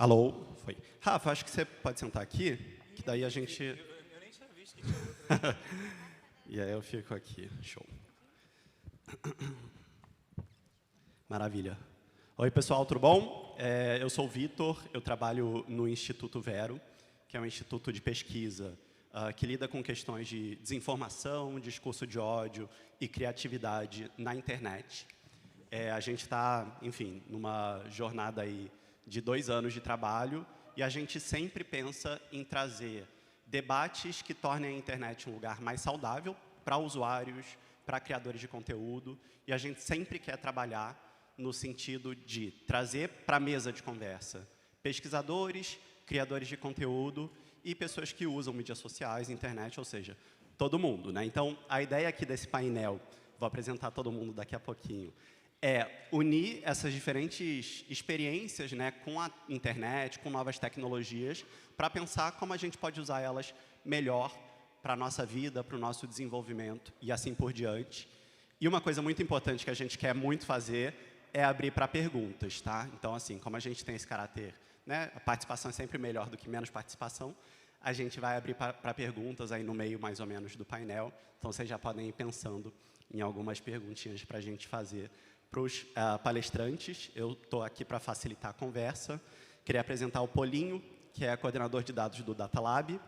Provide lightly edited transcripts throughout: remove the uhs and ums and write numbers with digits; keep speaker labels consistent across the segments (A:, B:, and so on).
A: Alô? Foi. Rafa, acho que você pode sentar aqui, que daí a gente...
B: Eu nem tinha visto.
A: E aí eu fico aqui. Show. Maravilha. Oi, pessoal, tudo bom? Eu sou o Vitor, eu trabalho no Instituto Vero, que é um instituto de pesquisa que lida com questões de desinformação, discurso de ódio e criatividade na internet. A gente está, enfim, numa jornada aí de 2 anos de trabalho e a gente sempre pensa em trazer debates que tornem a internet um lugar mais saudável para usuários, para criadores de conteúdo, e a gente sempre quer trabalhar no sentido de trazer para a mesa de conversa pesquisadores, criadores de conteúdo e pessoas que usam mídias sociais, internet, ou seja, todo mundo, né? Então, a ideia aqui desse painel, vou apresentar todo mundo daqui a pouquinho, é unir essas diferentes experiências, né, com a internet, com novas tecnologias, para pensar como a gente pode usar elas melhor para a nossa vida, para o nosso desenvolvimento e assim por diante. E uma coisa muito importante que a gente quer muito fazer é abrir para perguntas, tá? Então, assim, como a gente tem esse caráter, né, a participação é sempre melhor do que menos participação, a gente vai abrir para perguntas aí no meio, mais ou menos, do painel. Então, vocês já podem ir pensando em algumas perguntinhas para a gente fazer para os palestrantes. Eu estou aqui para facilitar a conversa. Queria apresentar o Polinho, que é coordenador de dados do Data Lab.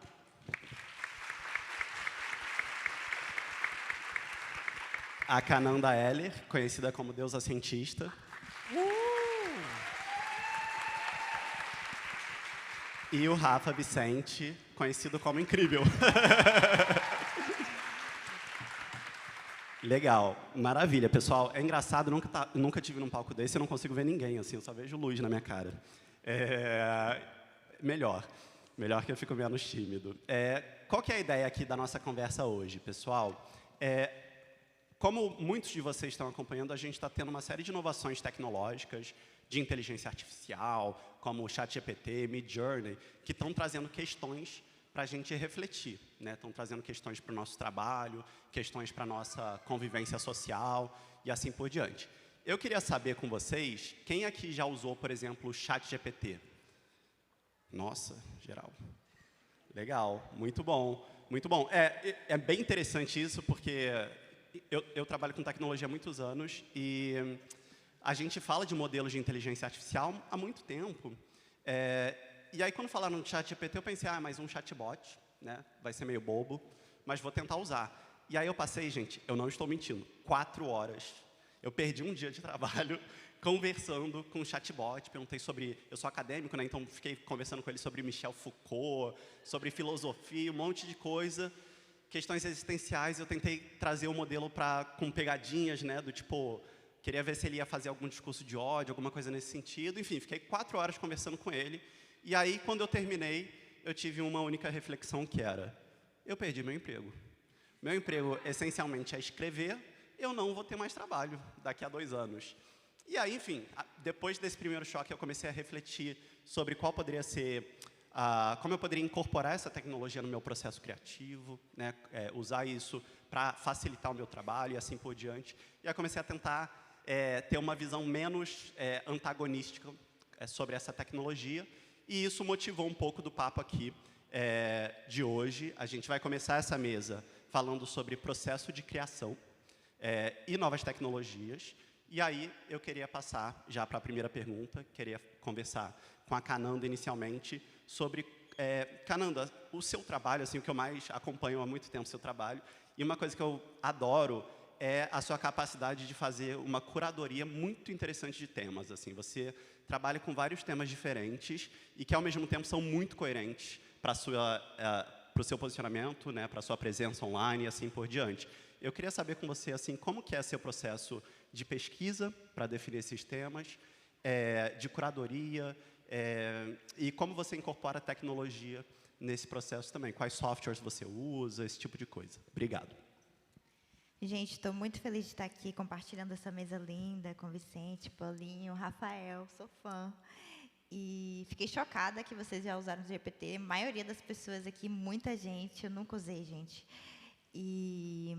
A: A Cananda Heller, conhecida como deusa cientista. E o Rafa Vicente, conhecido como Incrível. Legal, maravilha, pessoal. É engraçado, nunca tive num palco desse, eu não consigo ver ninguém, assim, eu só vejo luz na minha cara. Melhor que eu fico menos tímido. Qual que é a ideia aqui da nossa conversa hoje, pessoal? Como muitos de vocês estão acompanhando, a gente está tendo uma série de inovações tecnológicas, de inteligência artificial, como o ChatGPT, Midjourney, que estão trazendo questões para a gente refletir, né? Estão trazendo questões para o nosso trabalho, questões para a nossa convivência social e assim por diante. Eu queria saber com vocês, quem aqui já usou, por exemplo, o ChatGPT? Nossa, geral. Legal, muito bom, muito bom. É bem interessante isso, porque eu trabalho com tecnologia há muitos anos e a gente fala de modelos de inteligência artificial há muito tempo. E aí, quando falaram no ChatGPT, eu pensei, mas um chatbot, né? Vai ser meio bobo, mas vou tentar usar. E aí eu passei, gente, eu não estou mentindo, 4 horas. Eu perdi um dia de trabalho conversando com o chatbot, perguntei sobre... Eu sou acadêmico, né? Então fiquei conversando com ele sobre Michel Foucault, sobre filosofia, um monte de coisa. Questões existenciais, eu tentei trazer o modelo com pegadinhas, né? Do tipo, queria ver se ele ia fazer algum discurso de ódio, alguma coisa nesse sentido. Enfim, fiquei 4 horas conversando com ele. E aí, quando eu terminei, eu tive uma única reflexão que era, eu perdi meu emprego. Meu emprego, essencialmente, é escrever, eu não vou ter mais trabalho daqui a 2 anos. E aí, enfim, depois desse primeiro choque, eu comecei a refletir sobre qual poderia ser, como eu poderia incorporar essa tecnologia no meu processo criativo, né, usar isso para facilitar o meu trabalho e assim por diante. E aí comecei a tentar ter uma visão menos antagonística sobre essa tecnologia. E isso motivou um pouco do papo aqui de hoje. A gente vai começar essa mesa falando sobre processo de criação e novas tecnologias. E aí eu queria passar já para a primeira pergunta, queria conversar com a Cananda inicialmente sobre... Cananda, o seu trabalho, assim, o que eu mais acompanho há muito tempo, o seu trabalho, e uma coisa que eu adoro é a sua capacidade de fazer uma curadoria muito interessante de temas. Assim, você trabalha com vários temas diferentes e que, ao mesmo tempo, são muito coerentes para o seu posicionamento, né, para a sua presença online e assim por diante. Eu queria saber com você assim, como que é seu processo de pesquisa para definir esses temas, de curadoria, e como você incorpora a tecnologia nesse processo também. Quais softwares você usa, esse tipo de coisa. Obrigado.
C: Gente, estou muito feliz de estar aqui compartilhando essa mesa linda com Vicente, Paulinho, Rafael, sou fã. E fiquei chocada que vocês já usaram o GPT. A maioria das pessoas aqui, muita gente, eu nunca usei, gente. E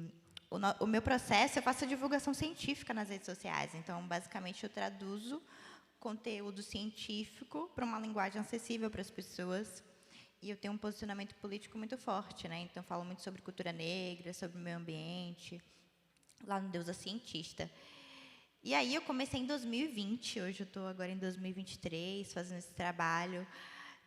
C: o meu processo, eu faço divulgação científica nas redes sociais. Então, basicamente, eu traduzo conteúdo científico para uma linguagem acessível para as pessoas. E eu tenho um posicionamento político muito forte, né? Então, eu falo muito sobre cultura negra, sobre o meio ambiente, lá no Deus a Cientista. E aí, eu comecei em 2020, hoje eu estou agora em 2023, fazendo esse trabalho.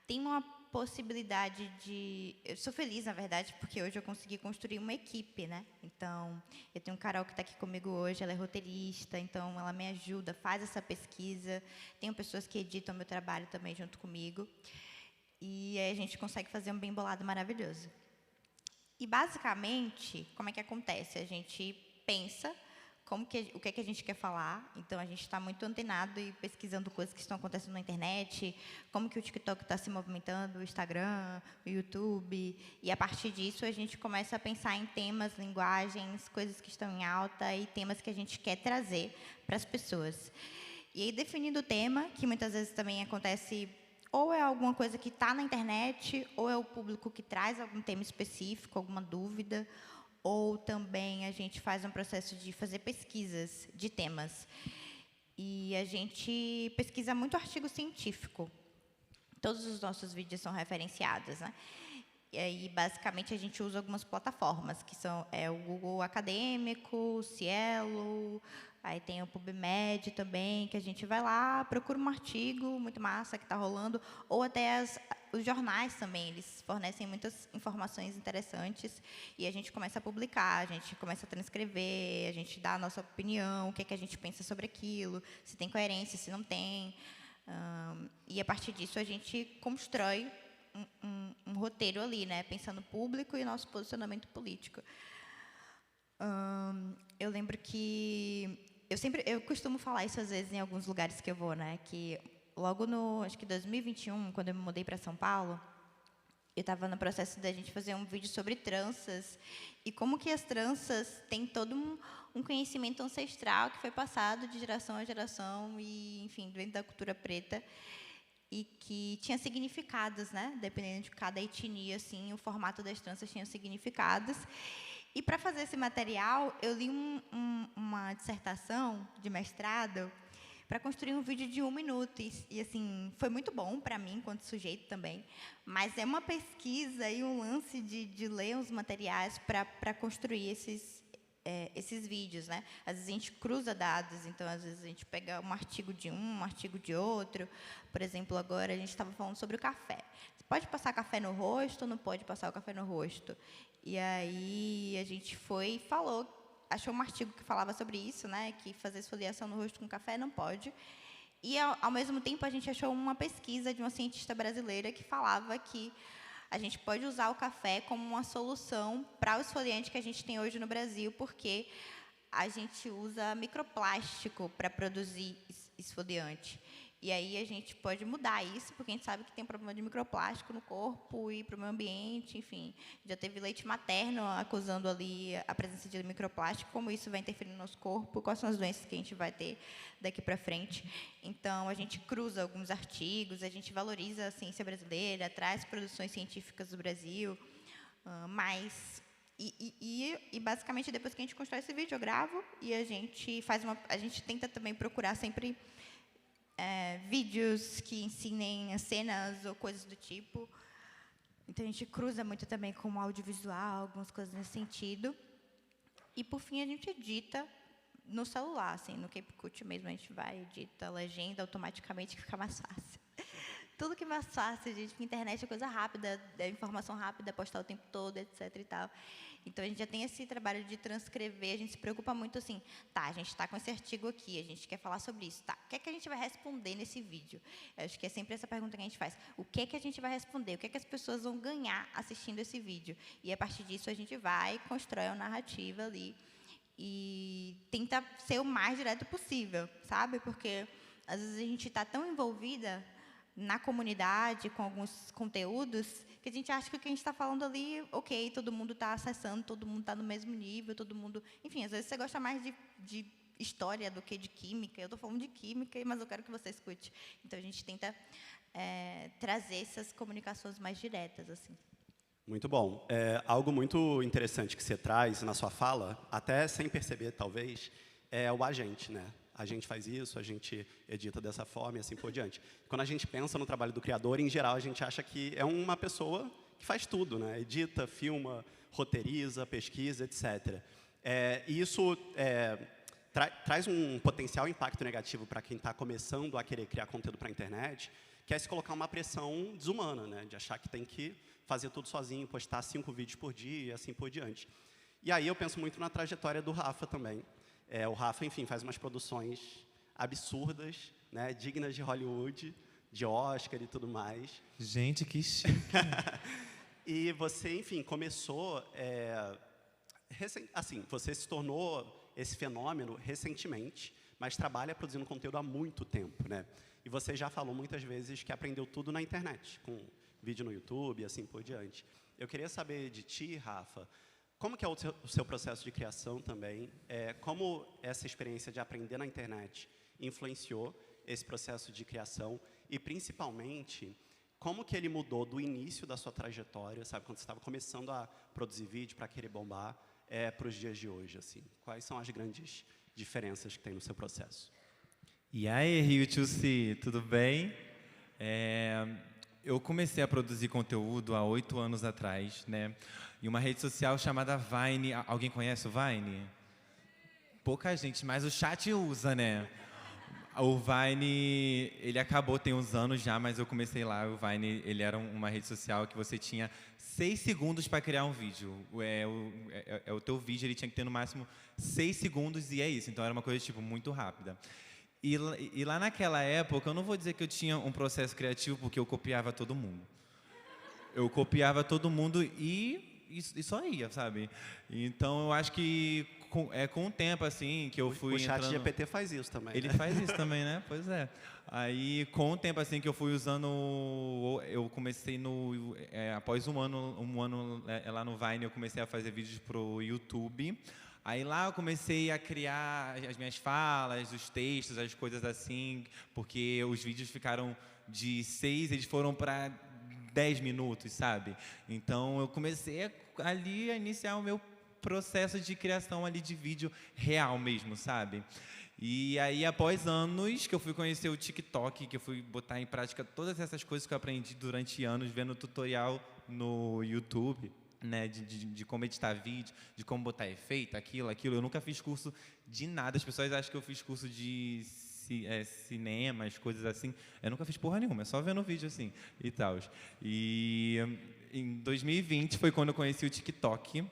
C: Tem uma possibilidade de... Eu sou feliz, na verdade, porque hoje eu consegui construir uma equipe, né? Então, eu tenho Carol que está aqui comigo hoje, ela é roteirista, então ela me ajuda, faz essa pesquisa. Tenho pessoas que editam meu trabalho também junto comigo. E aí a gente consegue fazer um bem bolado maravilhoso. E, basicamente, como é que acontece? A gente pensa o que é que a gente quer falar. Então, a gente está muito antenado e pesquisando coisas que estão acontecendo na internet, como que o TikTok está se movimentando, o Instagram, o YouTube. E, a partir disso, a gente começa a pensar em temas, linguagens, coisas que estão em alta e temas que a gente quer trazer para as pessoas. E aí, definindo o tema, que muitas vezes também acontece... Ou é alguma coisa que está na internet, ou é o público que traz algum tema específico, alguma dúvida, ou também a gente faz um processo de fazer pesquisas de temas. E a gente pesquisa muito artigo científico. Todos os nossos vídeos são referenciados, né? E aí, basicamente, a gente usa algumas plataformas, que são o Google Acadêmico, o Cielo, aí tem o PubMed também, que a gente vai lá, procura um artigo muito massa que está rolando, ou até os jornais também, eles fornecem muitas informações interessantes, e a gente começa a publicar, a gente começa a transcrever, a gente dá a nossa opinião, o que é que a gente pensa sobre aquilo, se tem coerência, se não tem. E, a partir disso, a gente constrói um roteiro ali, né, pensando no público e nosso posicionamento político. Eu lembro que eu costumo falar isso às vezes em alguns lugares que eu vou, né, que logo no, acho que 2021, quando eu me mudei para São Paulo, eu estava no processo da gente fazer um vídeo sobre tranças e como que as tranças têm todo um conhecimento ancestral que foi passado de geração a geração e, enfim, dentro da cultura preta, e que tinha significados, né? Dependendo de cada etnia, assim, o formato das tranças tinha significados. E, para fazer esse material, eu li uma dissertação de mestrado para construir um vídeo de 1 minuto. E, assim, foi muito bom para mim, enquanto sujeito também. Mas é uma pesquisa e um lance de ler os materiais para construir esses vídeos, né? Às vezes a gente cruza dados, então às vezes a gente pega um artigo de um artigo de outro. Por exemplo, agora a gente estava falando sobre o café. Você pode passar café no rosto ou não pode passar o café no rosto? E aí a gente foi e falou, achou um artigo que falava sobre isso, né? Que fazer esfoliação no rosto com café não pode. E ao mesmo tempo a gente achou uma pesquisa de uma cientista brasileira que falava que a gente pode usar o café como uma solução para o esfoliante que a gente tem hoje no Brasil, porque a gente usa microplástico para produzir esfoliante. E aí a gente pode mudar isso, porque a gente sabe que tem problema de microplástico no corpo e para o meio ambiente, enfim. Já teve leite materno acusando ali a presença de microplástico, como isso vai interferir no nosso corpo, quais são as doenças que a gente vai ter daqui para frente. Então, a gente cruza alguns artigos, a gente valoriza a ciência brasileira, traz produções científicas do Brasil, mas... E, basicamente, depois que a gente constrói esse vídeo, eu gravo e a gente tenta também procurar sempre vídeos que ensinem cenas ou coisas do tipo. Então, a gente cruza muito também com o audiovisual, algumas coisas nesse sentido. E, por fim, a gente edita no celular, assim, no CapCut mesmo, a gente vai, edita a legenda automaticamente, que fica mais fácil. Tudo que é mais fácil, gente, porque a internet é coisa rápida, é informação rápida, postar o tempo todo, etc. e tal. Então, a gente já tem esse trabalho de transcrever, a gente se preocupa muito assim, tá, a gente está com esse artigo aqui, a gente quer falar sobre isso, tá, o que é que a gente vai responder nesse vídeo? Eu acho que é sempre essa pergunta que a gente faz, o que é que a gente vai responder, o que é que as pessoas vão ganhar assistindo esse vídeo? E, a partir disso, a gente vai, constrói uma narrativa ali e tenta ser o mais direto possível, sabe? Porque, às vezes, a gente está tão envolvida na comunidade, com alguns conteúdos, que a gente acha que o que a gente está falando ali, ok, todo mundo está acessando, todo mundo está no mesmo nível, todo mundo... Enfim, às vezes você gosta mais de história do que de química. Eu estou falando de química, mas eu quero que você escute. Então, a gente tenta trazer essas comunicações mais diretas, assim.
A: Muito bom. Algo muito interessante que você traz na sua fala, até sem perceber, talvez, é o agente, né? a gente faz isso, a gente edita dessa forma e assim por diante. Quando a gente pensa no trabalho do criador, em geral, a gente acha que é uma pessoa que faz tudo, né? Edita, filma, roteiriza, pesquisa, etc. E isso traz um potencial impacto negativo para quem está começando a querer criar conteúdo para a internet, que é se colocar uma pressão desumana, né? De achar que tem que fazer tudo sozinho, postar 5 vídeos por dia e assim por diante. E aí eu penso muito na trajetória do Rafa também. O Rafa, enfim, faz umas produções absurdas, né? Dignas de Hollywood, de Oscar e tudo mais.
B: Gente, que chique.
A: E você, enfim, começou... assim, você se tornou esse fenômeno recentemente, mas trabalha produzindo conteúdo há muito tempo, né? E você já falou muitas vezes que aprendeu tudo na internet, com vídeo no YouTube e assim por diante. Eu queria saber de ti, Rafa, como que é o seu processo de criação também? Como essa experiência de aprender na internet influenciou esse processo de criação? E, principalmente, como que ele mudou do início da sua trajetória, sabe? Quando você estava começando a produzir vídeo para querer bombar, para os dias de hoje, assim? Quais são as grandes diferenças que tem no seu processo?
B: E aí, Rio2C, tudo bem? Eu comecei a produzir conteúdo há 8 anos atrás, né? Em uma rede social chamada Vine. Alguém conhece o Vine? Pouca gente, mas o chat usa, né? O Vine, ele acabou tem uns anos já, mas eu comecei lá. O Vine, ele era uma rede social que você tinha 6 segundos para criar um vídeo. O teu vídeo, ele tinha que ter no máximo 6 segundos e é isso. Então era uma coisa tipo muito rápida. E lá naquela época, eu não vou dizer que eu tinha um processo criativo, porque eu copiava todo mundo. Eu copiava todo mundo e só ia, sabe? Então, eu acho que com o tempo, assim, que eu fui entrando...
A: O ChatGPT faz isso também.
B: Ele faz isso também, né? Pois é. Aí, com o tempo, assim, que eu fui usando... Eu comecei após um ano lá no Vine, eu comecei a fazer vídeos pro YouTube. Aí lá eu comecei a criar as minhas falas, os textos, as coisas assim, porque os vídeos ficaram de 6, eles foram para 10 minutos, sabe? Então eu comecei ali a iniciar o meu processo de criação ali de vídeo real mesmo, sabe? E aí, após anos que eu fui conhecer o TikTok, que eu fui botar em prática todas essas coisas que eu aprendi durante anos, vendo tutorial no YouTube, né, de como editar vídeo, de como botar efeito, aquilo. Eu nunca fiz curso de nada. As pessoas acham que eu fiz curso de cinema, as coisas assim. Eu nunca fiz porra nenhuma, é só vendo vídeo assim e tal. E em 2020 foi quando eu conheci o TikTok,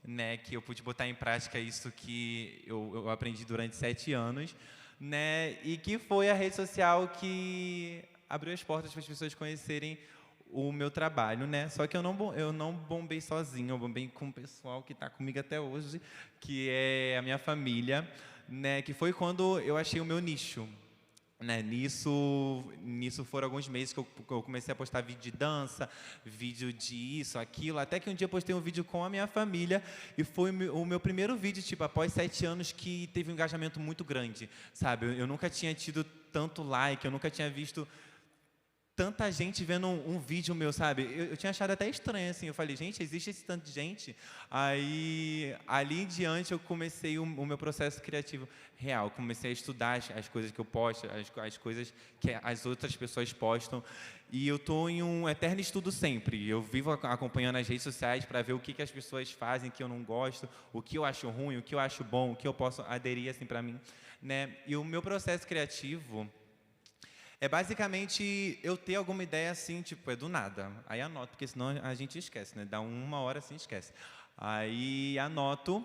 B: né, que eu pude botar em prática isso que eu aprendi durante 7 anos, né, e que foi a rede social que abriu as portas para as pessoas conhecerem o meu trabalho, né? Só que eu não bombei sozinho, eu bombei com o pessoal que está comigo até hoje, que é a minha família, né? Que foi quando eu achei o meu nicho, né? Nisso foram alguns meses que eu comecei a postar vídeo de dança, vídeo de isso, aquilo, até que um dia eu postei um vídeo com a minha família e foi o meu primeiro vídeo, tipo, após 7 anos que teve um engajamento muito grande, sabe? Eu nunca tinha tido tanto like, eu nunca tinha visto tanta gente vendo um vídeo meu, sabe? Eu tinha achado até estranho, assim. Eu falei, gente, existe esse tanto de gente? Aí, ali em diante, eu comecei o meu processo criativo real. Comecei a estudar as coisas que eu posto, as coisas que as outras pessoas postam. E eu estou em um eterno estudo sempre. Eu vivo acompanhando as redes sociais para ver o que as pessoas fazem que eu não gosto, o que eu acho ruim, o que eu acho bom, o que eu posso aderir, assim, para mim, né? E o meu processo criativo é basicamente eu ter alguma ideia assim, tipo, é do nada. Aí anoto, porque senão a gente esquece, né? Dá 1 hora assim, esquece. Aí anoto.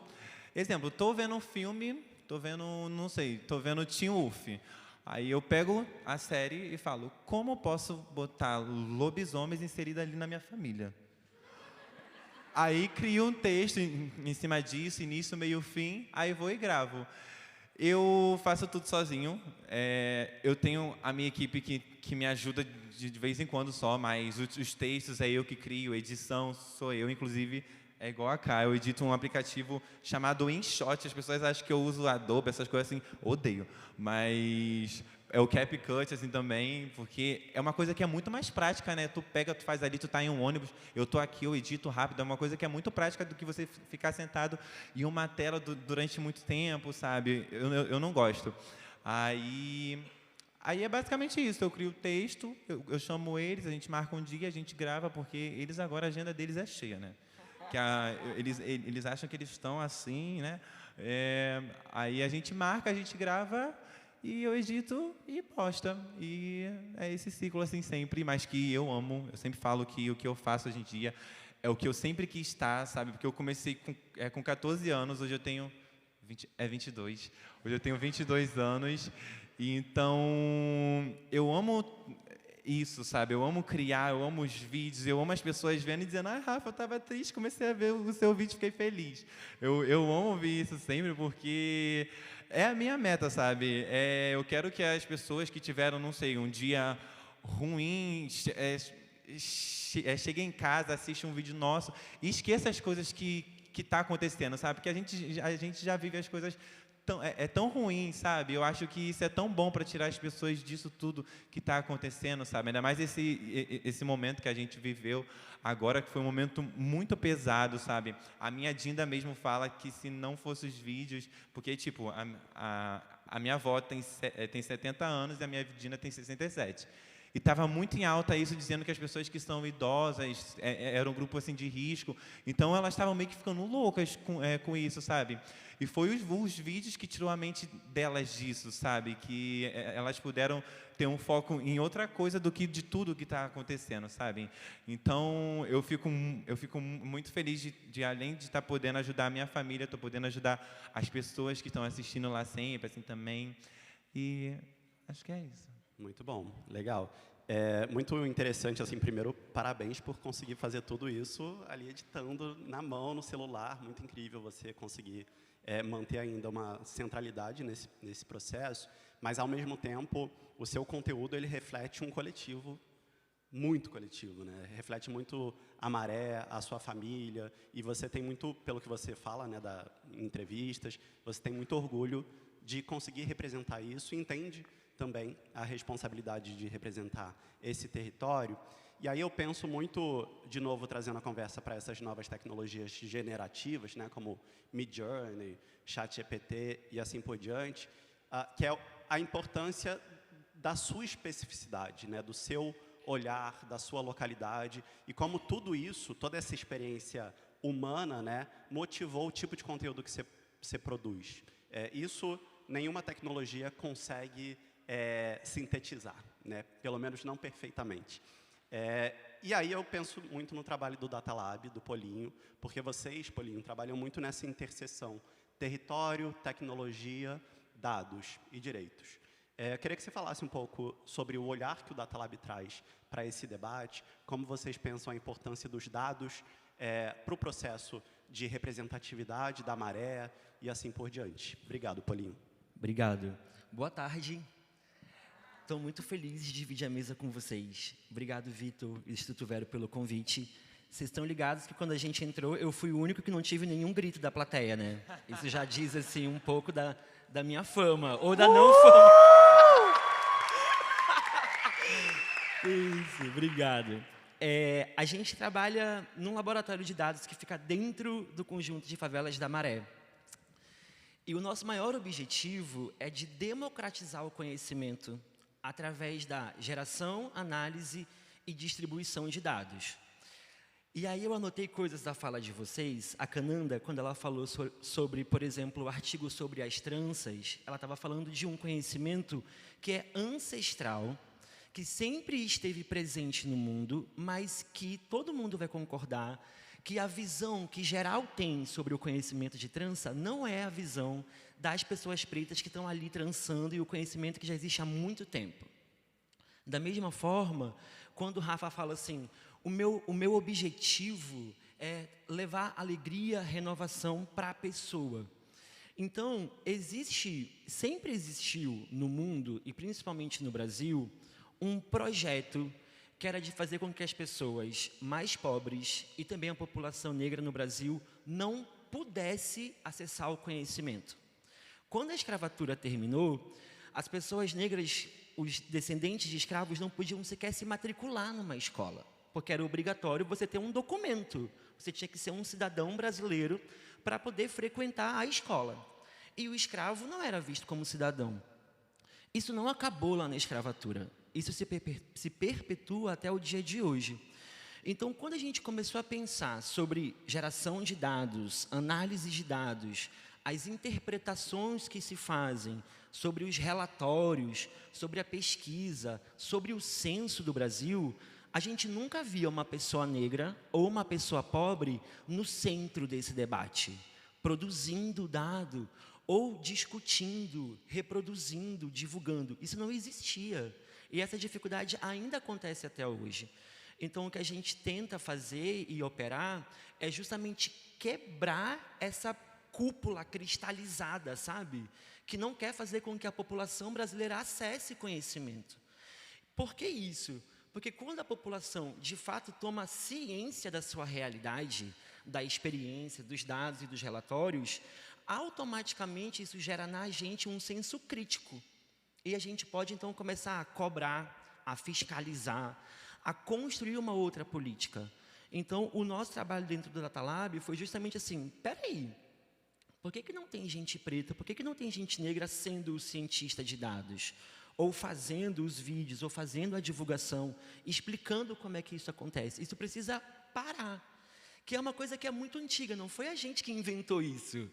B: Exemplo, estou vendo um filme, estou vendo Teen Wolf. Aí eu pego a série e falo, como eu posso botar lobisomens inseridos ali na minha família? Aí crio um texto em cima disso, início, meio, fim, aí vou e gravo. Eu faço tudo sozinho. Eu tenho a minha equipe que me ajuda de vez em quando só, mas os textos é eu que crio, edição sou eu, inclusive é igual a cá. Eu edito um aplicativo chamado InShot. As pessoas acham que eu uso Adobe, essas coisas assim, odeio. Mas é o CapCut assim também, porque é uma coisa que é muito mais prática, né? Tu pega, tu faz ali, tu tá em um ônibus, eu tô aqui, eu edito rápido, é uma coisa que é muito prática do que você ficar sentado em uma tela durante muito tempo, sabe? Eu não gosto. Aí é basicamente isso, eu crio o texto, eu chamo eles, a gente marca um dia, a gente grava, porque eles agora, a agenda deles é cheia, né? Eles acham que eles estão assim, né? Aí a gente marca, a gente grava, e eu edito e posta. E é esse ciclo assim sempre, mas que eu amo. Eu sempre falo que o que eu faço hoje em dia é o que eu sempre quis estar, sabe? Porque eu comecei com 14 anos, hoje eu tenho 22. Hoje eu tenho 22 anos. E então, eu amo isso, sabe? Eu amo criar, eu amo os vídeos, eu amo as pessoas vendo e dizendo: ah, Rafa, eu estava triste, comecei a ver o seu vídeo, fiquei feliz. Eu amo ouvir isso sempre, porque é a minha meta, sabe? Eu quero que as pessoas que tiveram, não sei, um dia ruim, cheguem em casa, assistam um vídeo nosso e esqueça as coisas que está acontecendo, sabe? Porque a gente já vive as coisas tão ruim, sabe? Eu acho que isso é tão bom para tirar as pessoas disso tudo que está acontecendo, sabe? Ainda mais esse momento que a gente viveu agora, que foi um momento muito pesado, sabe? A minha Dinda mesmo fala que se não fosse os vídeos, porque, tipo, a minha avó tem 70 anos e a minha Dinda tem 67. E estava muito em alta isso, dizendo que as pessoas que são idosas eram um grupo assim, de risco. Então, elas estavam meio que ficando loucas com isso, sabe? E foi os vídeos que tirou a mente delas disso, sabe? Que elas puderam ter um foco em outra coisa do que de tudo que está acontecendo, sabe? Então, eu fico muito feliz de além de estar podendo ajudar a minha família, estou podendo ajudar as pessoas que estão assistindo lá sempre, assim, também. E acho que é isso.
A: Muito bom, legal. Muito interessante, assim, primeiro, parabéns por conseguir fazer tudo isso ali editando na mão, no celular, muito incrível você conseguir manter ainda uma centralidade nesse processo, mas, ao mesmo tempo, o seu conteúdo, ele reflete um coletivo, muito coletivo, né? Reflete muito a Maré, a sua família, e você tem muito, pelo que você fala, né, em entrevistas, você tem muito orgulho de conseguir representar isso e entende também a responsabilidade de representar esse território. E aí eu penso muito, de novo, trazendo a conversa para essas novas tecnologias generativas, né, como Midjourney, ChatGPT e assim por diante, que é a importância da sua especificidade, né, do seu olhar, da sua localidade, e como tudo isso, toda essa experiência humana, né, motivou o tipo de conteúdo que você produz. Isso nenhuma tecnologia consegue sintetizar, né? Pelo menos não perfeitamente. E aí eu penso muito no trabalho do Data Lab, do Polinho, porque vocês, Polinho, trabalham muito nessa interseção território, tecnologia, dados e direitos. Eu queria que você falasse um pouco sobre o olhar que o Data Lab traz para esse debate, como vocês pensam a importância dos dados para o processo de representatividade da Maré e assim por diante. Obrigado, Polinho.
D: Obrigado. Boa tarde. Estou muito feliz de dividir a mesa com vocês. Obrigado, Vitor e Instituto Vero, pelo convite. Vocês estão ligados que quando a gente entrou, eu fui o único que não tive nenhum grito da plateia, né? Isso já diz, assim, um pouco da minha fama, ou da não fama. Isso, obrigado. A gente trabalha num laboratório de dados que fica dentro do conjunto de favelas da Maré. E o nosso maior objetivo é de democratizar o conhecimento através da geração, análise e distribuição de dados. E aí eu anotei coisas da fala de vocês. A Cananda, quando ela falou sobre, por exemplo, o artigo sobre as tranças, ela estava falando de um conhecimento que é ancestral, que sempre esteve presente no mundo, mas que todo mundo vai concordar que a visão que geral tem sobre o conhecimento de trança não é a visão das pessoas pretas que estão ali trançando e o conhecimento que já existe há muito tempo. Da mesma forma, quando o Rafa fala assim, o meu objetivo é levar alegria, renovação para a pessoa. Então, sempre existiu no mundo, e principalmente no Brasil, um projeto que era de fazer com que as pessoas mais pobres e também a população negra no Brasil não pudesse acessar o conhecimento. Quando a escravatura terminou, as pessoas negras, os descendentes de escravos, não podiam sequer se matricular numa escola, porque era obrigatório você ter um documento. Você tinha que ser um cidadão brasileiro para poder frequentar a escola. E o escravo não era visto como cidadão. Isso não acabou lá na escravatura. Isso se perpetua até o dia de hoje. Então, quando a gente começou a pensar sobre geração de dados, análise de dados, as interpretações que se fazem sobre os relatórios, sobre a pesquisa, sobre o censo do Brasil, a gente nunca via uma pessoa negra ou uma pessoa pobre no centro desse debate, produzindo dado ou discutindo, reproduzindo, divulgando. Isso não existia. E essa dificuldade ainda acontece até hoje. Então, o que a gente tenta fazer e operar é justamente quebrar essa cúpula cristalizada, sabe? Que não quer fazer com que a população brasileira acesse conhecimento. Por que isso? Porque quando a população, de fato, toma ciência da sua realidade, da experiência, dos dados e dos relatórios, automaticamente isso gera na gente um senso crítico. E a gente pode, então, começar a cobrar, a fiscalizar, a construir uma outra política. Então, o nosso trabalho dentro do Data Lab foi justamente assim, peraí, por que não tem gente preta, por que não tem gente negra sendo cientista de dados? Ou fazendo os vídeos, ou fazendo a divulgação, explicando como é que isso acontece. Isso precisa parar, que é uma coisa que é muito antiga, não foi a gente que inventou isso.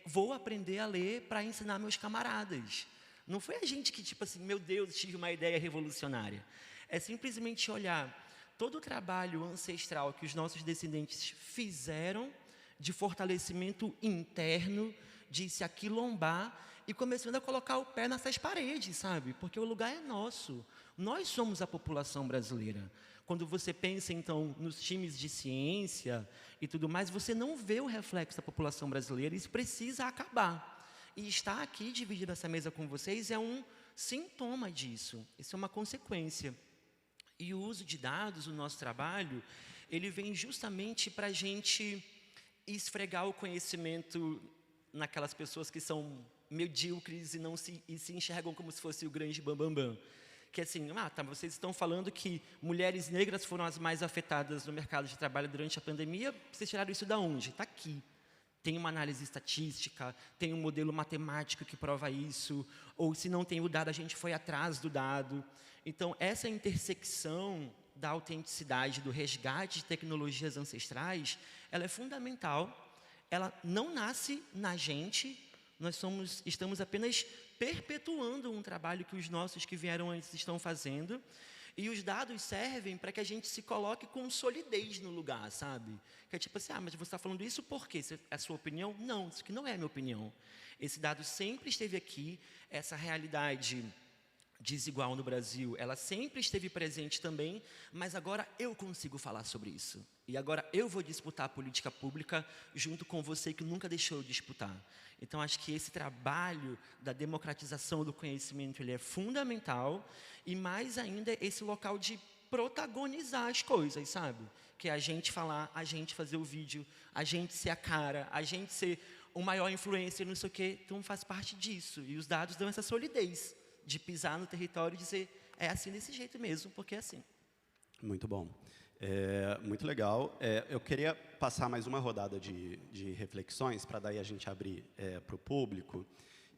D: Vou aprender a ler para ensinar meus camaradas. Não foi a gente que, tipo assim, meu Deus, tive uma ideia revolucionária. É simplesmente olhar todo o trabalho ancestral que os nossos descendentes fizeram de fortalecimento interno, de se aquilombar e começando a colocar o pé nessas paredes, sabe? Porque o lugar é nosso. Nós somos a população brasileira. Quando você pensa, então, nos times de ciência e tudo mais, você não vê o reflexo da população brasileira. Isso precisa acabar. E estar aqui dividindo essa mesa com vocês é um sintoma disso. Isso é uma consequência. E o uso de dados, o nosso trabalho, ele vem justamente para a gente esfregar o conhecimento naquelas pessoas que são medíocres e se enxergam como se fosse o grande bambambam. Que assim, vocês estão falando que mulheres negras foram as mais afetadas no mercado de trabalho durante a pandemia, vocês tiraram isso da onde? Está aqui. Tem uma análise estatística, tem um modelo matemático que prova isso, ou se não tem o dado, a gente foi atrás do dado. Então, essa intersecção da autenticidade, do resgate de tecnologias ancestrais, ela é fundamental, ela não nasce na gente, estamos apenas perpetuando um trabalho que os nossos que vieram antes estão fazendo, e os dados servem para que a gente se coloque com solidez no lugar, sabe? Que é tipo assim, mas você está falando isso por quê? É a sua opinião? Não, isso aqui não é a minha opinião. Esse dado sempre esteve aqui, essa realidade desigual no Brasil, ela sempre esteve presente também, mas agora eu consigo falar sobre isso. E agora eu vou disputar a política pública junto com você que nunca deixou de disputar. Então, acho que esse trabalho da democratização do conhecimento, ele é fundamental, e mais ainda esse local de protagonizar as coisas, sabe? Que é a gente falar, a gente fazer o vídeo, a gente ser a cara, a gente ser o maior influencer, não sei o quê. Então, faz parte disso. E os dados dão essa solidez de pisar no território e dizer, é assim desse jeito mesmo, porque é assim.
A: Muito bom. Muito legal. Eu queria passar mais uma rodada de reflexões, para daí a gente abrir para o público.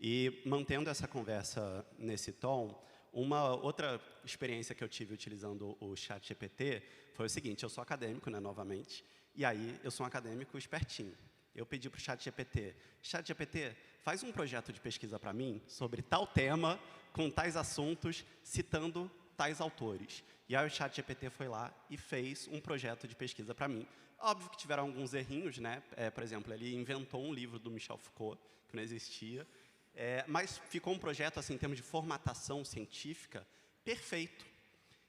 A: E, mantendo essa conversa nesse tom, uma outra experiência que eu tive utilizando o ChatGPT foi o seguinte, eu sou acadêmico, né, novamente, e aí eu sou um acadêmico espertinho. Eu pedi para o ChatGPT, faz um projeto de pesquisa para mim sobre tal tema, com tais assuntos, citando tais autores. E aí o ChatGPT foi lá e fez um projeto de pesquisa para mim. Óbvio que tiveram alguns errinhos, né? Por exemplo, ele inventou um livro do Michel Foucault, que não existia, mas ficou um projeto, assim, em termos de formatação científica, perfeito.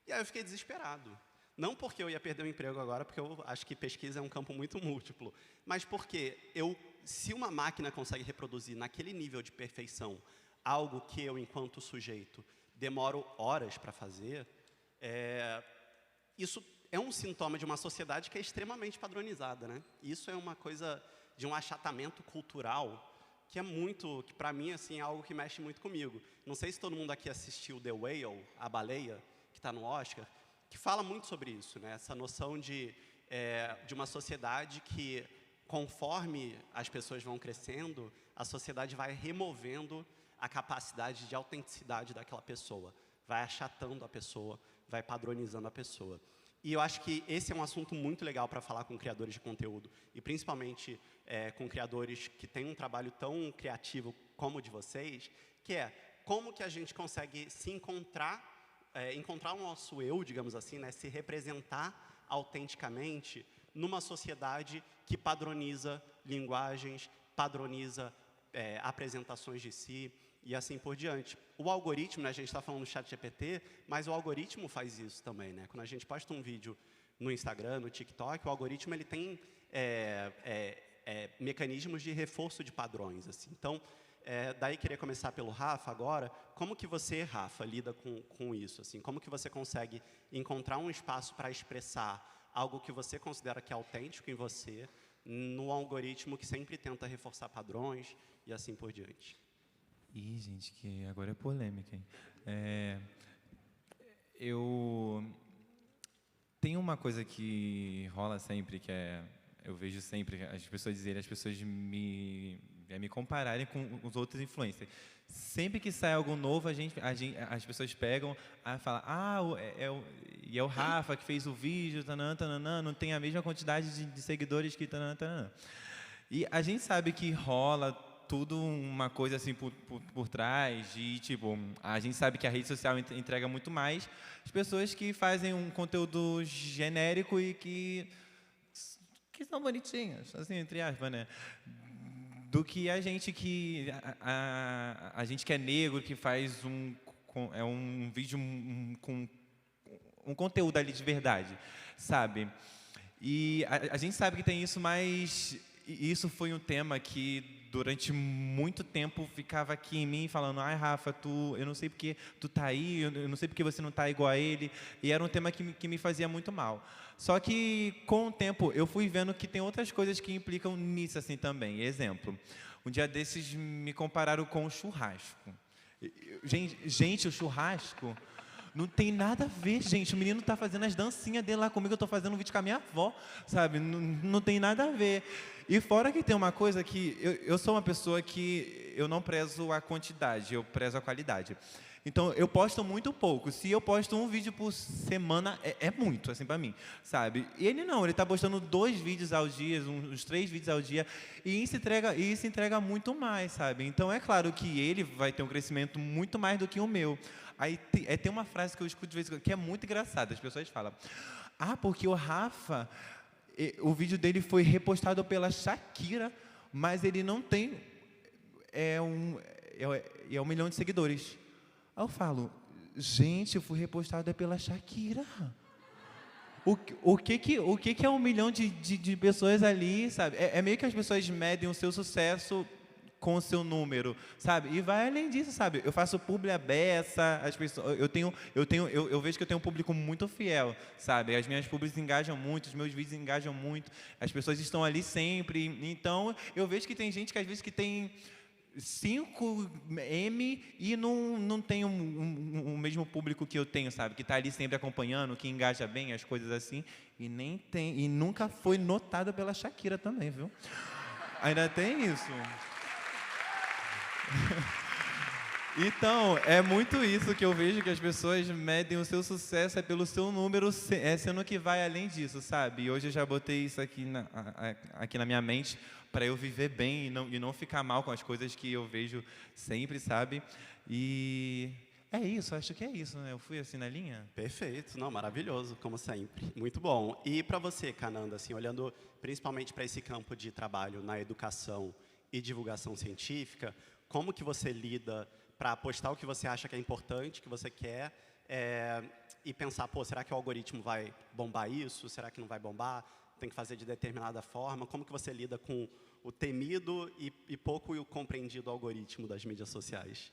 A: E aí eu fiquei desesperado. Não porque eu ia perder o emprego agora, porque eu acho que pesquisa é um campo muito múltiplo, mas porque se uma máquina consegue reproduzir naquele nível de perfeição algo que eu, enquanto sujeito, demoro horas para fazer, isso é um sintoma de uma sociedade que é extremamente padronizada, né? Isso é uma coisa de um achatamento cultural que para mim, assim, é algo que mexe muito comigo. Não sei se todo mundo aqui assistiu The Whale, A Baleia, que está no Oscar, que fala muito sobre isso, né? Essa noção de uma sociedade que, conforme as pessoas vão crescendo, a sociedade vai removendo a capacidade de autenticidade daquela pessoa, vai achatando a pessoa, vai padronizando a pessoa. E eu acho que esse é um assunto muito legal para falar com criadores de conteúdo, e principalmente com criadores que têm um trabalho tão criativo como o de vocês, que é como que a gente consegue se encontrar, encontrar o nosso eu, digamos assim, né, se representar autenticamente numa sociedade que padroniza linguagens, padroniza apresentações de si, e assim por diante. O algoritmo, né, a gente está falando do ChatGPT, mas o algoritmo faz isso também, né? Quando a gente posta um vídeo no Instagram, no TikTok, o algoritmo ele tem mecanismos de reforço de padrões. Assim. Então, daí queria começar pelo Rafa agora. Como que você, Rafa, lida com isso? Assim? Como que você consegue encontrar um espaço para expressar algo que você considera que é autêntico em você, no algoritmo que sempre tenta reforçar padrões e assim por diante?
B: Ih, gente, que agora é polêmica, hein? Eu tenho uma coisa que rola sempre, que eu vejo sempre as pessoas dizerem, as pessoas me compararem com os outros influencers. Sempre que sai algo novo, as pessoas pegam e falam, é o Rafa que fez o vídeo, tanã, tanã, não tem a mesma quantidade de seguidores que tanã, tanã. E a gente sabe que rola tudo uma coisa assim por trás, e tipo, a gente sabe que a rede social entrega muito mais as pessoas que fazem um conteúdo genérico e que são bonitinhas, assim, entre aspas, né? Do que a gente a gente que é negro, que faz um vídeo com um conteúdo ali de verdade, sabe? E a gente sabe que tem isso, mas isso foi um tema que durante muito tempo ficava aqui em mim falando, ai Rafa, eu não sei porque tu tá aí, eu não sei porque você não tá igual a ele, e era um tema que me fazia muito mal. Só que com o tempo eu fui vendo que tem outras coisas que implicam nisso assim também. Exemplo, um dia desses me compararam com o churrasco. Gente, o churrasco não tem nada a ver, gente. O menino está fazendo as dancinhas dele lá comigo, eu estou fazendo um vídeo com a minha avó, sabe? Não tem nada a ver. E fora que tem uma coisa que eu sou uma pessoa que eu não prezo a quantidade, eu prezo a qualidade. Então, eu posto muito pouco. Se eu posto um vídeo por semana, é muito, assim, para mim, sabe? E ele não, ele está postando 2 vídeos ao dia, uns 3 vídeos ao dia, e isso entrega muito mais, sabe? Então, é claro que ele vai ter um crescimento muito mais do que o meu. Aí tem uma frase que eu escuto de vez em quando, que é muito engraçada. As pessoas falam, porque o Rafa, o vídeo dele foi repostado pela Shakira, mas ele não tem 1 milhão de seguidores. Aí eu falo, gente, eu fui repostado pela Shakira. O que é 1 milhão de pessoas ali, sabe? É meio que as pessoas medem o seu sucesso com o seu número, sabe? E vai além disso, sabe? Eu faço publi à beça, as pessoas, eu vejo que eu tenho um público muito fiel, sabe? As minhas publis engajam muito, os meus vídeos engajam muito, as pessoas estão ali sempre. Então, eu vejo que tem gente que às vezes que tem 5M e não tem o mesmo público que eu tenho, sabe? Que está ali sempre acompanhando, que engaja bem, as coisas assim, e nunca foi notado pela Shakira também, viu? Ainda tem isso. Então, é muito isso que eu vejo, que as pessoas medem o seu sucesso pelo seu número, sendo que vai além disso, sabe? E hoje eu já botei isso aqui na minha mente para eu viver bem e não ficar mal com as coisas que eu vejo sempre, sabe? E é isso, acho que é isso, né? Eu fui assim na linha?
A: Perfeito, não, maravilhoso, como sempre. Muito bom. E para você, Cananda, assim, olhando principalmente para esse campo de trabalho na educação e divulgação científica, como que você lida para postar o que você acha que é importante, que você quer, e pensar, será que o algoritmo vai bombar isso? Será que não vai bombar? Tem que fazer de determinada forma? Como que você lida com o temido e pouco compreendido algoritmo das mídias sociais?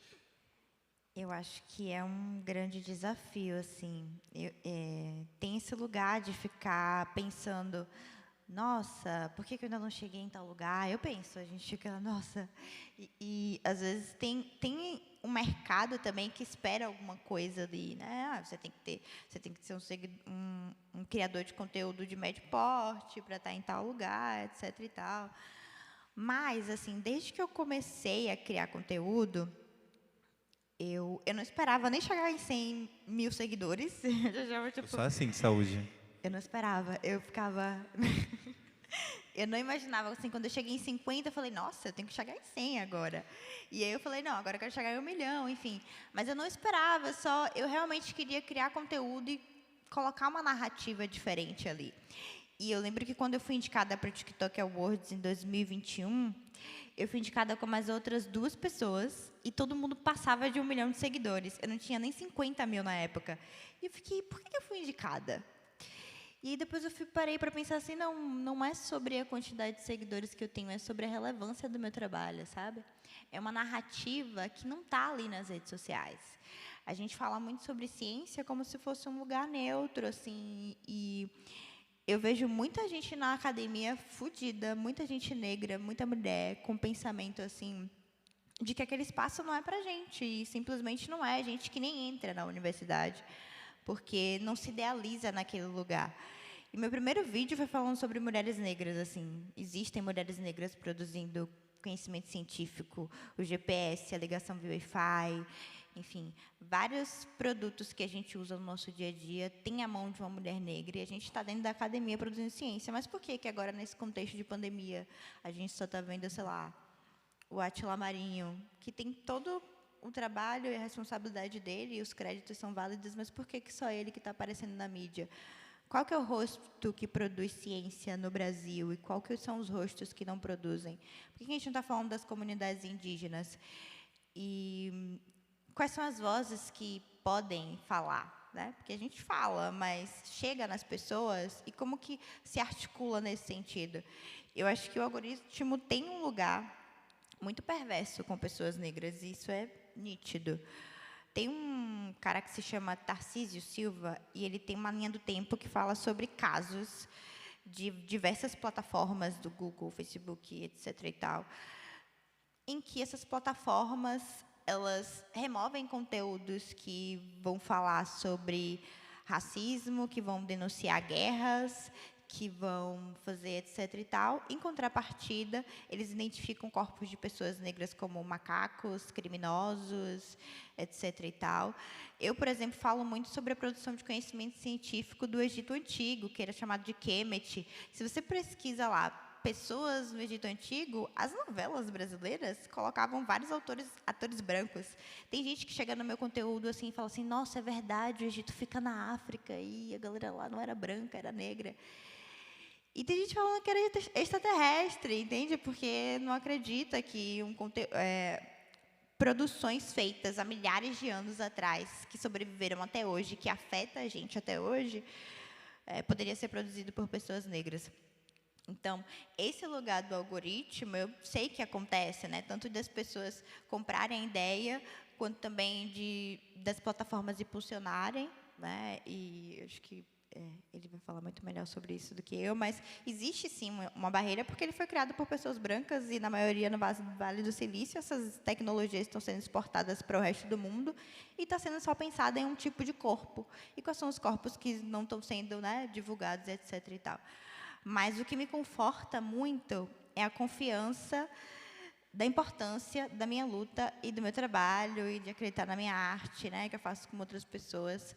C: Eu acho que é um grande desafio, assim. Tem esse lugar de ficar pensando, nossa, por que eu ainda não cheguei em tal lugar? Eu penso, a gente fica, nossa. E às vezes tem um mercado também que espera alguma coisa ali, né? Você tem que ser um criador de conteúdo de médio porte para estar em tal lugar, etc. e tal. Mas, assim, desde que eu comecei a criar conteúdo, Eu não esperava nem chegar em 100 mil seguidores. Eu já estava, tipo,
B: Só assim de saúde.
C: eu não esperava. Eu ficava... Eu não imaginava, assim, quando eu cheguei em 50, eu falei, nossa, eu tenho que chegar em 100 agora. E aí eu falei, não, agora eu quero chegar em 1 milhão, enfim. Mas eu não esperava, eu realmente queria criar conteúdo e colocar uma narrativa diferente ali. E eu lembro que quando eu fui indicada para o TikTok Awards em 2021, eu fui indicada com mais outras 2 pessoas e todo mundo passava de 1 milhão de seguidores. Eu não tinha nem 50 mil na época. E eu fiquei, por que eu fui indicada? E aí depois eu parei para pensar assim, não é sobre a quantidade de seguidores que eu tenho, é sobre a relevância do meu trabalho, sabe? É uma narrativa que não está ali nas redes sociais. A gente fala muito sobre ciência como se fosse um lugar neutro, assim, e eu vejo muita gente na academia fudida, muita gente negra, muita mulher com pensamento assim de que aquele espaço não é para gente e simplesmente não é, gente que nem entra na universidade porque não se idealiza naquele lugar. E meu primeiro vídeo foi falando sobre mulheres negras, assim, existem mulheres negras produzindo conhecimento científico, o GPS, a ligação via Wi-Fi, enfim, vários produtos que a gente usa no nosso dia a dia tem a mão de uma mulher negra e a gente está dentro da academia produzindo ciência. Mas por que agora, nesse contexto de pandemia, a gente só está vendo, sei lá, o Átila Marinho, que tem todo o trabalho e a responsabilidade dele, e os créditos são válidos, mas por que só ele que está aparecendo na mídia? Qual que é o rosto que produz ciência no Brasil e qual que são os rostos que não produzem? Por que a gente não está falando das comunidades indígenas? E quais são as vozes que podem falar? Né? Porque a gente fala, mas chega nas pessoas e como que se articula nesse sentido? Eu acho que o algoritmo tem um lugar muito perverso com pessoas negras, e isso é nítido. Tem um cara que se chama Tarcísio Silva, e ele tem uma linha do tempo que fala sobre casos de diversas plataformas do Google, Facebook, etc. e tal, em que essas plataformas elas removem conteúdos que vão falar sobre racismo, que vão denunciar guerras, que vão fazer etc. e tal. Em contrapartida, eles identificam corpos de pessoas negras como macacos, criminosos, etc. e tal. Eu, por exemplo, falo muito sobre a produção de conhecimento científico do Egito Antigo, que era chamado de Kemet. Se você pesquisa lá pessoas no Egito Antigo, as novelas brasileiras colocavam vários atores brancos. Tem gente que chega no meu conteúdo assim e fala assim, nossa, é verdade, o Egito fica na África e a galera lá não era branca, era negra. E tem gente falando que era extraterrestre, entende? Porque não acredita que produções feitas há milhares de anos atrás, que sobreviveram até hoje, que afeta a gente até hoje, poderia ser produzido por pessoas negras. Então, esse lugar do algoritmo, eu sei que acontece, né? Tanto das pessoas comprarem a ideia, quanto também das plataformas impulsionarem, né? E acho que ele vai falar muito melhor sobre isso do que eu, mas existe sim uma barreira, porque ele foi criado por pessoas brancas e, na maioria, no Vale do Silício, essas tecnologias estão sendo exportadas para o resto do mundo e está sendo só pensada em um tipo de corpo. E quais são os corpos que não estão sendo, né, divulgados, etc. e tal. Mas o que me conforta muito é a confiança da importância da minha luta e do meu trabalho e de acreditar na minha arte, né, que eu faço com outras pessoas.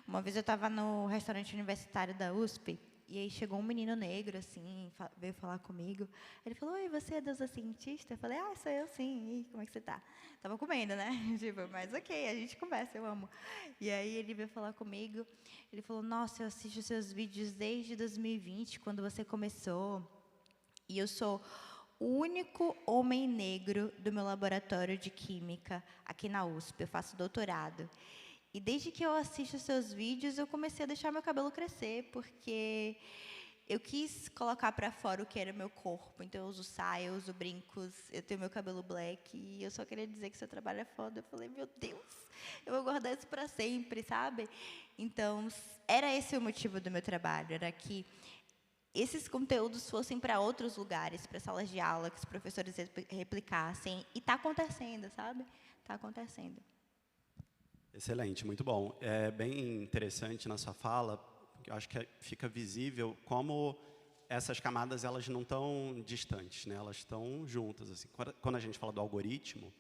C: Uma vez eu estava no restaurante universitário da USP e aí chegou um menino negro, assim, veio falar comigo. Ele falou, oi, você é deusa cientista? Eu falei, sou eu sim. E como é que você tá? Tava comendo, né? Tipo, mas ok, a gente conversa, eu amo. E aí ele veio falar comigo. Ele falou, nossa, eu assisto seus vídeos desde 2020, quando você começou. E eu sou o único homem negro do meu laboratório de química aqui na USP. Eu faço doutorado. E desde que eu assisto seus vídeos, eu comecei a deixar meu cabelo crescer, porque eu quis colocar para fora o que era meu corpo. Então, eu uso saia, eu uso brincos, eu tenho meu cabelo black, e eu só queria dizer que seu trabalho é foda. Eu falei, meu Deus, eu vou guardar isso para sempre, sabe? Então, era esse o motivo do meu trabalho, era que esses conteúdos fossem para outros lugares, para salas de aula, que os professores replicassem. E está acontecendo, sabe? Está acontecendo.
A: Excelente, muito bom. É bem interessante na sua fala, porque eu acho que fica visível como essas camadas elas não estão distantes, né? Elas estão juntas. Assim. Quando a gente fala do algoritmo,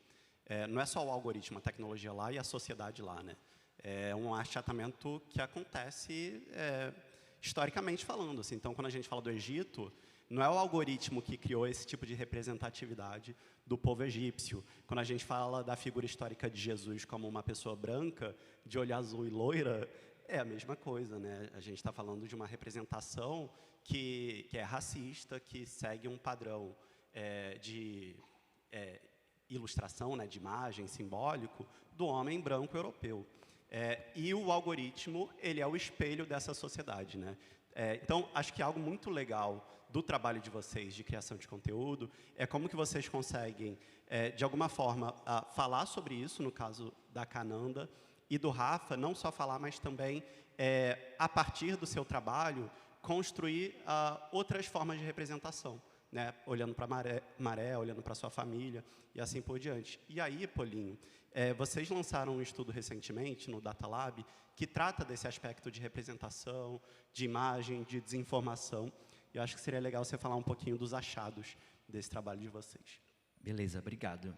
A: Não é só o algoritmo, a tecnologia lá e a sociedade lá, né? É um achatamento que acontece historicamente falando. Assim. Então, quando a gente fala do Egito, não é o algoritmo que criou esse tipo de representatividade do povo egípcio. Quando a gente fala da figura histórica de Jesus como uma pessoa branca, de olho azul e loira, é a mesma coisa, né? A gente está falando de uma representação que é racista, que segue um padrão de ilustração, né, de imagem, simbólico, do homem branco europeu. E o algoritmo, ele é o espelho dessa sociedade, né? Então, acho que algo muito legal do trabalho de vocês de criação de conteúdo é como que vocês conseguem, de alguma forma, falar sobre isso, no caso da Cananda e do Rafa, não só falar, mas também, a partir do seu trabalho, construir outras formas de representação, né? Olhando para a maré, olhando para a sua família e assim por diante. E aí, Paulinho, vocês lançaram um estudo recentemente no Data Lab que trata desse aspecto de representação, de imagem, de desinformação. Eu acho que seria legal você falar um pouquinho dos achados desse trabalho de vocês.
D: Beleza, obrigado.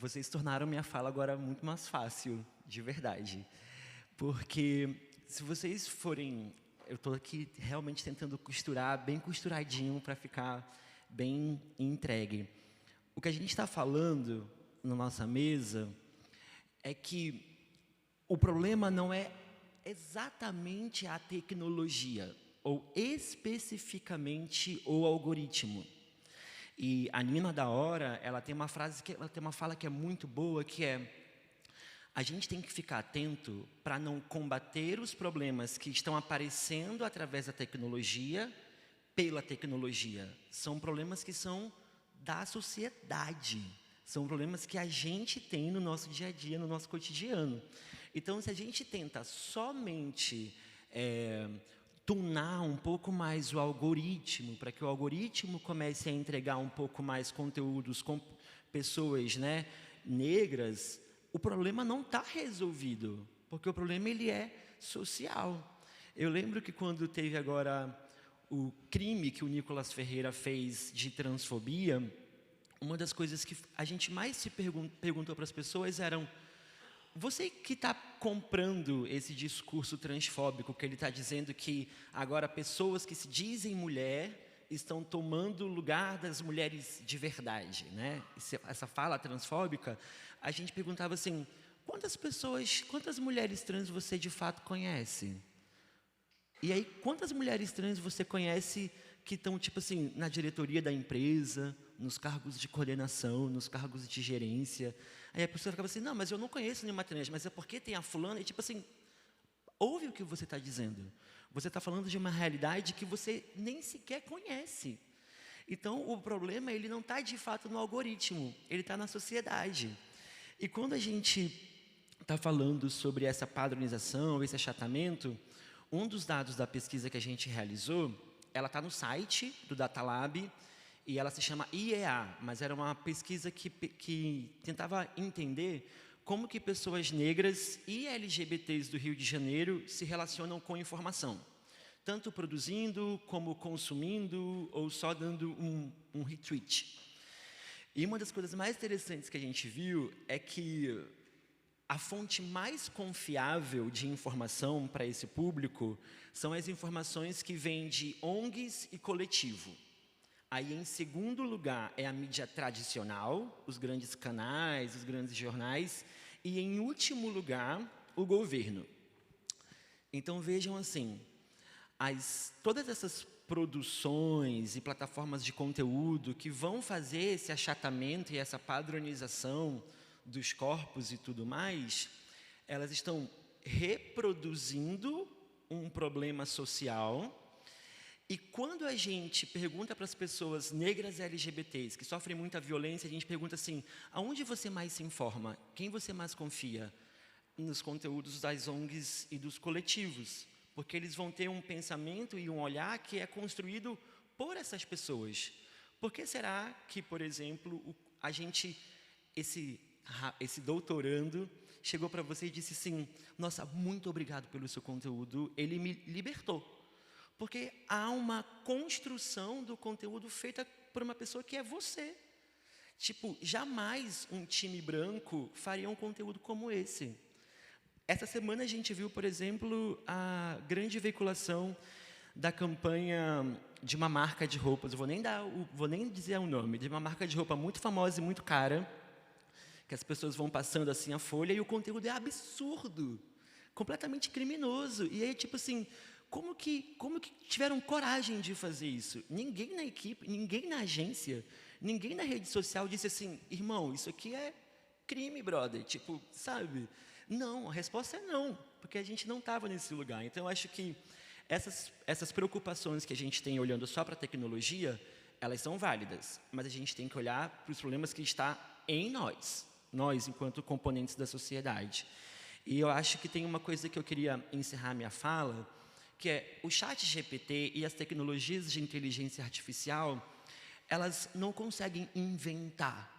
D: Vocês tornaram minha fala agora muito mais fácil, de verdade. Porque se vocês forem... Eu estou aqui realmente tentando costurar, bem costuradinho, para ficar bem entregue. O que a gente está falando na nossa mesa é que o problema não é exatamente a tecnologia, ou especificamente o algoritmo. E a Nina da Hora, ela tem uma fala que é muito boa, que é: a gente tem que ficar atento para não combater os problemas que estão aparecendo através da tecnologia pela tecnologia. São problemas que são da sociedade. São problemas que a gente tem no nosso dia a dia, no nosso cotidiano. Então, se a gente tenta somente tunar um pouco mais o algoritmo, para que o algoritmo comece a entregar um pouco mais conteúdos com pessoas, né, negras, o problema não está resolvido, porque o problema ele é social. Eu lembro que quando teve agora o crime que o Nicolas Ferreira fez de transfobia, uma das coisas que a gente mais se perguntou para as pessoas eram: você que está comprando esse discurso transfóbico, que ele está dizendo que agora pessoas que se dizem mulher estão tomando o lugar das mulheres de verdade, né? Essa fala transfóbica, a gente perguntava assim: quantas mulheres trans você de fato conhece? E aí, quantas mulheres trans você conhece que estão, tipo assim, na diretoria da empresa, nos cargos de coordenação, nos cargos de gerência? Aí a pessoa ficava assim: não, mas eu não conheço nenhuma trans, mas é porque tem a fulana. E tipo assim, ouve o que você está dizendo. Você está falando de uma realidade que você nem sequer conhece. Então, o problema ele não está de fato no algoritmo, ele está na sociedade. E quando a gente está falando sobre essa padronização, esse achatamento, um dos dados da pesquisa que a gente realizou, ela está no site do Data Lab e ela se chama IEA, mas era uma pesquisa que tentava entender como que pessoas negras e LGBTs do Rio de Janeiro se relacionam com informação, tanto produzindo como consumindo ou só dando um retweet. E uma das coisas mais interessantes que a gente viu é que a fonte mais confiável de informação para esse público são as informações que vêm de ONGs e coletivo. Aí, em segundo lugar, é a mídia tradicional, os grandes canais, os grandes jornais, e, em último lugar, o governo. Então, vejam assim, todas essas produções e plataformas de conteúdo que vão fazer esse achatamento e essa padronização dos corpos e tudo mais, elas estão reproduzindo um problema social. E quando a gente pergunta para as pessoas negras e LGBTs que sofrem muita violência, a gente pergunta assim: aonde você mais se informa? Quem você mais confia? Nos conteúdos das ONGs e dos coletivos, porque eles vão ter um pensamento e um olhar que é construído por essas pessoas. Por que será que, por exemplo, esse doutorando chegou para você e disse assim: nossa, muito obrigado pelo seu conteúdo, ele me libertou? Porque há uma construção do conteúdo feita por uma pessoa que é você. Tipo, jamais um time branco faria um conteúdo como esse. Essa semana a gente viu, por exemplo, a grande veiculação da campanha de uma marca de roupas, eu vou nem dizer o nome, de uma marca de roupa muito famosa e muito cara, que as pessoas vão passando assim a folha e o conteúdo é absurdo, completamente criminoso. E aí, tipo assim, como que tiveram coragem de fazer isso? Ninguém na equipe, ninguém na agência, ninguém na rede social disse assim, irmão, isso aqui é crime, brother. Tipo, sabe? Não, a resposta é não, porque a gente não estava nesse lugar. Então, eu acho que essas preocupações que a gente tem olhando só para a tecnologia, elas são válidas, mas a gente tem que olhar para os problemas que está em nós enquanto componentes da sociedade. E eu acho que tem uma coisa que eu queria encerrar minha fala, que é o ChatGPT e as tecnologias de inteligência artificial, elas não conseguem inventar,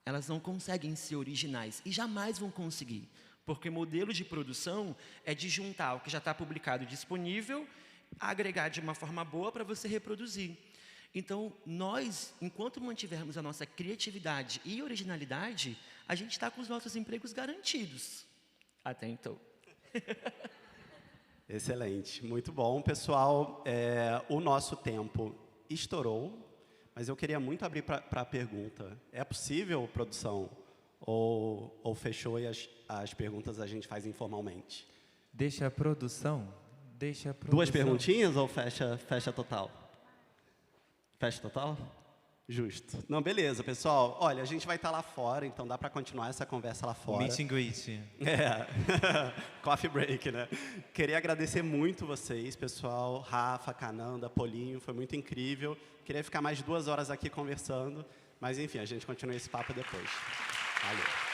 D: elas não conseguem ser originais e jamais vão conseguir. Porque o modelo de produção é de juntar o que já está publicado e disponível, agregar de uma forma boa para você reproduzir. Então, nós, enquanto mantivermos a nossa criatividade e originalidade, a gente está com os nossos empregos garantidos. Até então.
A: Excelente, muito bom. Pessoal, o nosso tempo estourou, mas eu queria muito abrir para a pergunta. É possível, produção? Ou fechou e as perguntas a gente faz informalmente?
B: Deixa a produção.
A: Duas perguntinhas ou fecha total? Fecha total? Justo. Não, beleza, pessoal. Olha, a gente vai estar lá fora, então dá para continuar essa conversa lá fora.
B: Meet and greet.
A: Coffee break, né? Queria agradecer muito vocês, pessoal. Rafa, Cananda, Polinho, foi muito incrível. Queria ficar mais 2 horas aqui conversando, mas enfim, a gente continua esse papo depois. Valeu.